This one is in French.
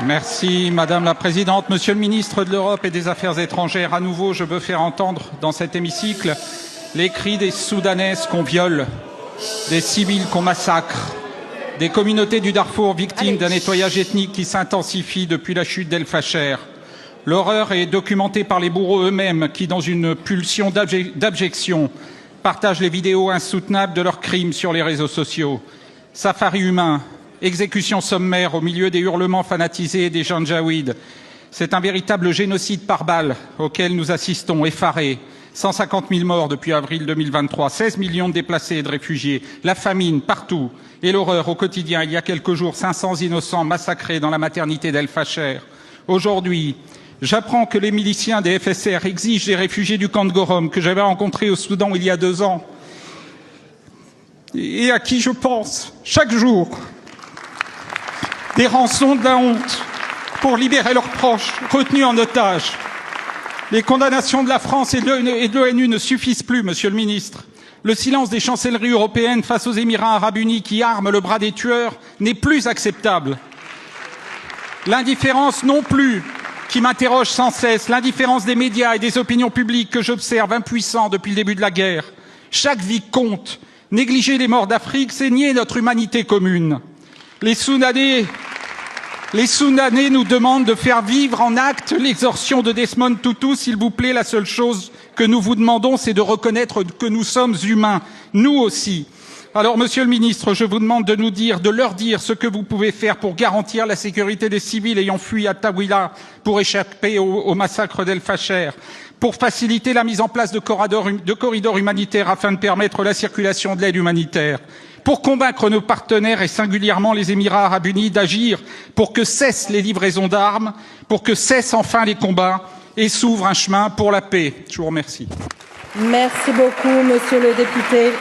Merci Madame la Présidente. Monsieur le Ministre de l'Europe et des Affaires étrangères, à nouveau, je veux faire entendre dans cet hémicycle les cris des Soudanaises qu'on viole, des civils qu'on massacre, des communautés du Darfour victimes d'un nettoyage ethnique qui s'intensifie depuis la chute d'El Fasher. L'horreur est documentée par les bourreaux eux-mêmes qui, dans une pulsion d'abjection, partagent les vidéos insoutenables de leurs crimes sur les réseaux sociaux. Safari humain, exécution sommaire au milieu des hurlements fanatisés des janjaouides. C'est un véritable génocide par balles auquel nous assistons, effarés. 150 000 morts depuis avril 2023, 16 millions de déplacés et de réfugiés, la famine partout et l'horreur au quotidien. Il y a quelques jours, 500 innocents massacrés dans la maternité d'El Fasher. Aujourd'hui, j'apprends que les miliciens des FSR exigent des réfugiés du camp de Gorom que j'avais rencontré au Soudan il y a 2 ans et à qui je pense chaque jour. Des rançons de la honte pour libérer leurs proches retenus en otage. Les condamnations de la France et de l'ONU ne suffisent plus, Monsieur le Ministre. Le silence des chancelleries européennes face aux Émirats arabes unis qui arment le bras des tueurs n'est plus acceptable. L'indifférence non plus, qui m'interroge sans cesse, l'indifférence des médias et des opinions publiques que j'observe impuissants depuis le début de la guerre. Chaque vie compte. Négliger les morts d'Afrique, c'est nier notre humanité commune. Les Soudanais nous demandent de faire vivre en actes l'exorcion de Desmond Tutu. S'il vous plaît, la seule chose que nous vous demandons, c'est de reconnaître que nous sommes humains, nous aussi. Alors, Monsieur le Ministre, je vous demande de leur dire ce que vous pouvez faire pour garantir la sécurité des civils ayant fui à Tawila pour échapper au massacre d'El Fasher, pour faciliter la mise en place de corridors humanitaires afin de permettre la circulation de l'aide humanitaire, pour convaincre nos partenaires et singulièrement les Émirats arabes unis d'agir pour que cessent les livraisons d'armes, pour que cessent enfin les combats et s'ouvre un chemin pour la paix. Je vous remercie. Merci beaucoup, Monsieur le député.